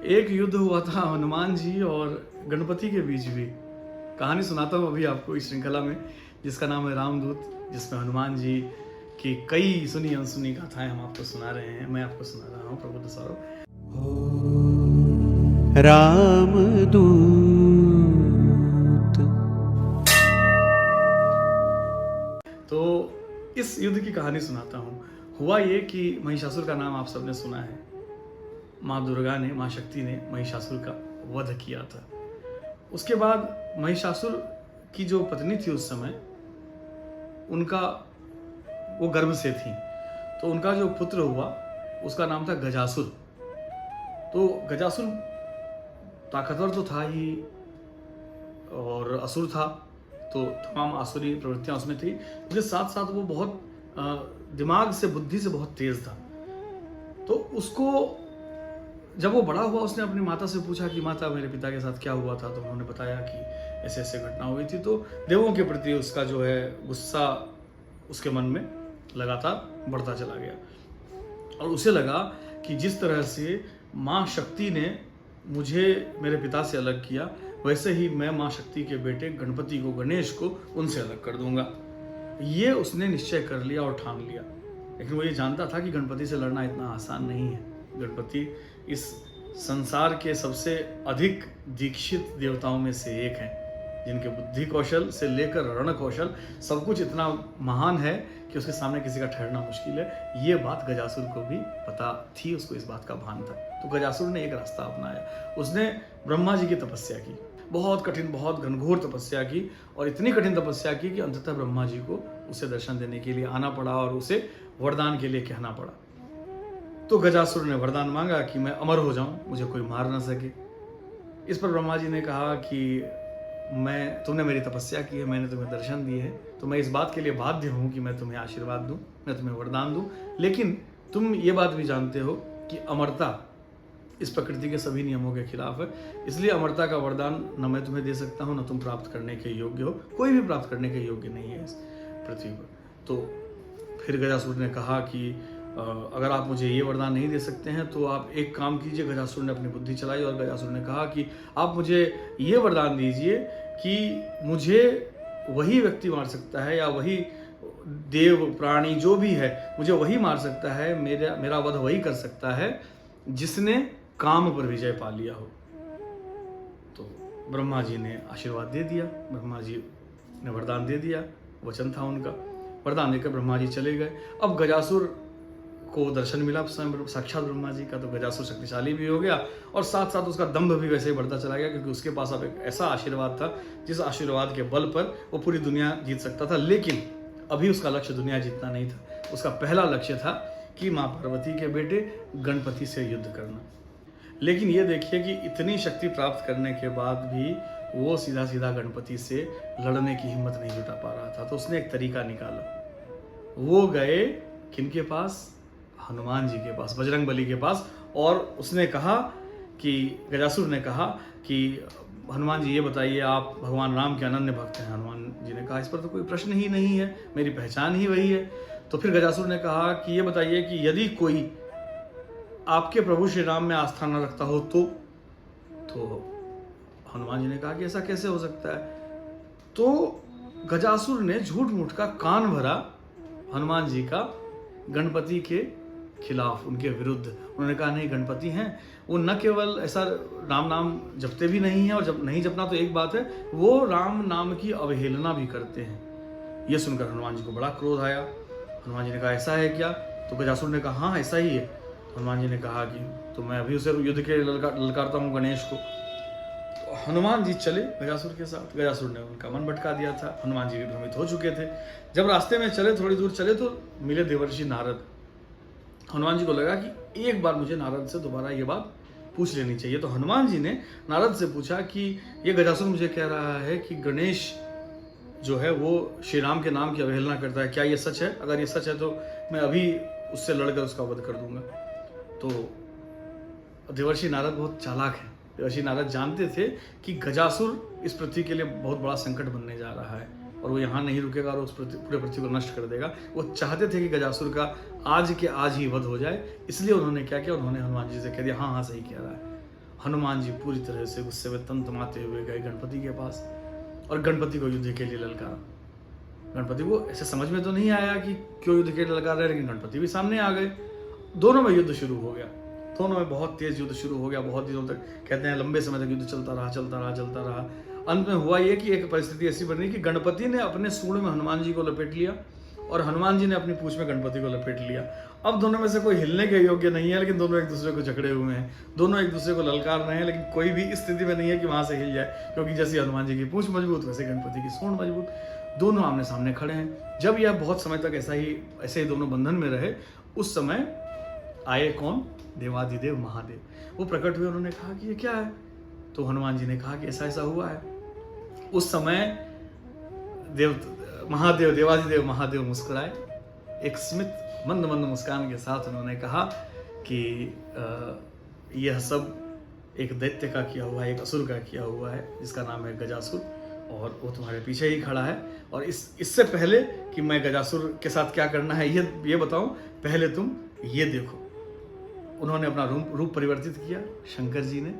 एक युद्ध हुआ था हनुमान जी और गणपति के बीच भी। कहानी सुनाता हूँ अभी आपको इस श्रृंखला में, जिसका नाम है रामदूत, जिसमें हनुमान जी की कई सुनी अनसुनी गाथाएं हम आपको सुना रहे हैं। मैं आपको सुना रहा हूँ प्रबुद्ध सौरभ। रामदूत। तो इस युद्ध की कहानी सुनाता हूँ। हुआ ये कि महिषासुर का नाम आप सबने सुना है। माँ दुर्गा ने, माँ शक्ति ने महिषासुर का वध किया था। उसके बाद महिषासुर की जो पत्नी थी उस समय, उनका वो गर्भ से थी, तो उनका जो पुत्र हुआ उसका नाम था गजासुर। तो गजासुर ताकतवर तो था ही और असुर था, तो तमाम आसुरी प्रवृत्तियां उसमें थी। उसके साथ साथ वो बहुत दिमाग से, बुद्धि से बहुत तेज था। तो उसको जब वो बड़ा हुआ, उसने अपनी माता से पूछा कि माता, मेरे पिता के साथ क्या हुआ था। तो उन्होंने बताया कि ऐसे ऐसे घटना हुई थी। तो देवों के प्रति उसका जो है गुस्सा उसके मन में लगातार बढ़ता चला गया और उसे लगा कि जिस तरह से माँ शक्ति ने मुझे मेरे पिता से अलग किया, वैसे ही मैं माँ शक्ति के बेटे गणपति को, गणेश को उनसे अलग कर दूंगा। ये उसने निश्चय कर लिया और ठान लिया। लेकिन वो ये जानता था कि गणपति से लड़ना इतना आसान नहीं है। गणपति इस संसार के सबसे अधिक दीक्षित देवताओं में से एक हैं, जिनके बुद्धि कौशल से लेकर रण कौशल सब कुछ इतना महान है कि उसके सामने किसी का ठहरना मुश्किल है। ये बात गजासुर को भी पता थी, उसको इस बात का भान था। तो गजासुर ने एक रास्ता अपनाया। उसने ब्रह्मा जी की तपस्या की, बहुत कठिन, बहुत घनघोर तपस्या की, और इतनी कठिन तपस्या की कि अंततः ब्रह्मा जी को उसे दर्शन देने के लिए आना पड़ा और उसे वरदान के लिए कहना पड़ा। तो गजासुर ने वरदान मांगा कि मैं अमर हो जाऊं, मुझे कोई मार ना सके। इस पर ब्रह्मा जी ने कहा कि तुमने मेरी तपस्या की है, मैंने तुम्हें दर्शन दिए हैं, तो मैं इस बात के लिए बाध्य हूं कि मैं तुम्हें आशीर्वाद दूं, मैं तुम्हें वरदान दूं। लेकिन तुम ये बात भी जानते हो कि अमरता इस प्रकृति के सभी नियमों के खिलाफ है, इसलिए अमरता का वरदान न मैं तुम्हें दे सकता हूँ, न तुम प्राप्त करने के योग्य हो। कोई भी प्राप्त करने के योग्य नहीं है इस पृथ्वी पर। तो फिर गजासुर ने कहा कि अगर आप मुझे ये वरदान नहीं दे सकते हैं तो आप एक काम कीजिए। गजासुर ने अपनी बुद्धि चलाई और गजासुर ने कहा कि आप मुझे ये वरदान दीजिए कि मुझे वही व्यक्ति मार सकता है, या वही देव प्राणी जो भी है, मुझे वही मार सकता है, मेरा वध वही कर सकता है जिसने काम पर विजय पा लिया हो। तो ब्रह्मा जी ने आशीर्वाद दे दिया, ब्रह्मा जी ने वरदान दे दिया, वचन था उनका। वरदान देकर ब्रह्मा जी चले गए। अब गजासुर को दर्शन मिला स्वयं साक्षात ब्रह्मा जी का, तो गजासुर शक्तिशाली भी हो गया और साथ साथ उसका दंभ भी वैसे ही बढ़ता चला गया, क्योंकि उसके पास अब एक ऐसा आशीर्वाद था जिस आशीर्वाद के बल पर वो पूरी दुनिया जीत सकता था। लेकिन अभी उसका लक्ष्य दुनिया जीतना नहीं था। उसका पहला लक्ष्य था कि माँ पार्वती के बेटे गणपति से युद्ध करना। लेकिन ये देखिए कि इतनी शक्ति प्राप्त करने के बाद भी वो सीधा सीधा गणपति से लड़ने की हिम्मत नहीं जुटा पा रहा था। तो उसने एक तरीका निकाला। वो गए किनके पास? हनुमान जी के पास, बजरंगबली के पास। और उसने कहा कि गजासुर ने कहा कि हनुमान जी, ये बताइए, आप भगवान राम के अनन्य भक्त हैं। हनुमान जी ने कहा, इस पर तो कोई प्रश्न ही नहीं है, मेरी पहचान ही वही है। तो फिर गजासुर ने कहा कि ये बताइए कि यदि कोई आपके प्रभु श्री राम में आस्था न रखता हो तो हनुमान जी ने कहा कि ऐसा कैसे हो सकता है। तो गजासुर ने झूठ मूठ का कान भरा हनुमान जी का गणपति के खिलाफ, उनके विरुद्ध। उन्होंने कहा नहीं, गणपति हैं, वो न केवल ऐसा राम नाम जपते भी नहीं हैं, और जब नहीं जपना तो एक बात है, वो राम नाम की अवहेलना भी करते हैं। ये सुनकर हनुमान जी को बड़ा क्रोध आया। हनुमान जी ने कहा, ऐसा है क्या? तो गजासुर ने कहा, हाँ ऐसा ही है। हनुमान जी ने कहा कि तो मैं अभी उसे युद्ध के ललकारता हूँ गणेश को। तो हनुमान जी चले गजासुर के साथ। गजासुर ने उनका मन भटका दिया था, हनुमान जी भी भ्रमित हो चुके थे। जब रास्ते में चले, थोड़ी दूर चले, तो मिले देवर्षि नारद। हनुमान जी को लगा कि एक बार मुझे नारद से दोबारा ये बात पूछ लेनी चाहिए। तो हनुमान जी ने नारद से पूछा कि ये गजासुर मुझे कह रहा है कि गणेश जो है वो श्री राम के नाम की अवहेलना करता है, क्या ये सच है? अगर ये सच है तो मैं अभी उससे लड़कर उसका वध कर दूंगा। तो देवर्षि नारद बहुत चालाक है। देवर्षि नारद जानते थे कि गजासुर इस पृथ्वी के लिए बहुत बड़ा संकट बनने जा रहा है और वो यहाँ नहीं रुकेगा और उस पूरे पृथ्वी को नष्ट कर देगा। वो चाहते थे कि गजासुर का आज के आज ही वध हो जाए, इसलिए उन्होंने क्या किया, उन्होंने हनुमान जी से कह दिया हाँ हाँ सही कह रहा है। हनुमान जी पूरी तरह से गुस्से में तमतमाते हुए गए गणपति के पास और गणपति को युद्ध के लिए ललकारा। गणपति को ऐसे समझ में तो नहीं आया कि क्यों युद्ध के लिए ललकार रहे, लेकिन गणपति भी सामने आ गए। दोनों में युद्ध शुरू हो गया, दोनों में बहुत तेज युद्ध शुरू हो गया। बहुत दिनों तक, कहते हैं लंबे समय तक युद्ध चलता रहा। अंत में हुआ ये कि एक परिस्थिति ऐसी बनी कि गणपति ने अपने सूंड में हनुमान जी को लपेट लिया और हनुमान जी ने अपनी पूंछ में गणपति को लपेट लिया। अब दोनों में से कोई हिलने के योग्य नहीं है, लेकिन दोनों एक दूसरे को जकड़े हुए हैं, दोनों एक दूसरे को ललकार रहे हैं, लेकिन कोई भी इस स्थिति में नहीं है कि वहां से हिल जाए, क्योंकि जैसे हनुमान जी की पूंछ मजबूत वैसे गणपति की सूंड मजबूत। दोनों आमने सामने खड़े हैं। जब यह बहुत समय तक ऐसे ही दोनों बंधन में रहे, उस समय आए कौन? देवाधिदेव महादेव। वो प्रकट हुए, उन्होंने कहा कि ये क्या है? तो हनुमान जी ने कहा कि ऐसा ऐसा हुआ है। उस समय देवाधिदेव महादेव मुस्कुराए, एक स्मित मंद मुस्कान के साथ उन्होंने कहा कि यह सब एक दैत्य का किया हुआ है, एक असुर का किया हुआ है, जिसका नाम है गजासुर, और वो तुम्हारे पीछे ही खड़ा है। और इससे पहले कि मैं गजासुर के साथ क्या करना है ये बताऊं, पहले तुम ये देखो। उन्होंने अपना रूप परिवर्तित किया। शंकर जी ने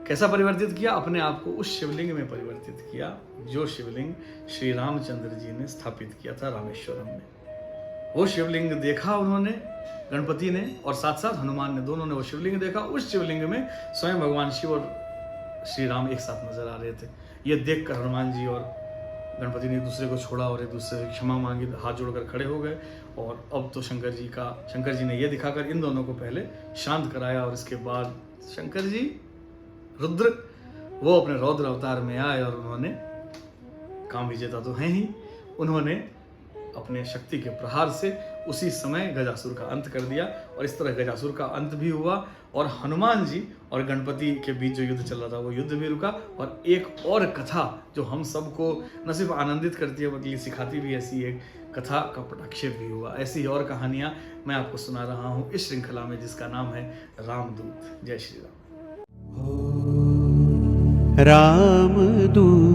कैसा परिवर्तित किया? अपने आप को उस शिवलिंग में परिवर्तित किया जो शिवलिंग श्री रामचंद्र जी ने स्थापित किया था रामेश्वरम में। वो शिवलिंग देखा उन्होंने, गणपति ने और साथ साथ हनुमान ने, दोनों ने वो शिवलिंग देखा। उस शिवलिंग में स्वयं भगवान शिव और श्री राम एक साथ नजर आ रहे थे। ये देखकर हनुमान जी और गणपति ने एक दूसरे को छोड़ा और एक दूसरे से क्षमा मांगी, हाथ जोड़कर खड़े हो गए। और अब तो शंकर जी ने ये दिखाकर इन दोनों को पहले शांत कराया, और इसके बाद शंकर जी रुद्र वो अपने रौद्र अवतार में आए और उन्होंने, काम विजेता तो हैं ही, उन्होंने अपने शक्ति के प्रहार से उसी समय गजासुर का अंत कर दिया। और इस तरह गजासुर का अंत भी हुआ और हनुमान जी और गणपति के बीच जो युद्ध चल रहा था वो युद्ध भी रुका। और एक और कथा जो हम सबको न सिर्फ आनंदित करती है बल्कि सिखाती भी, ऐसी एक कथा का पटाक्षेप भी हुआ। ऐसी और कहानियाँ मैं आपको सुना रहा हूँ इस श्रृंखला में, जिसका नाम है रामदूत। जय श्री राम। रामदूत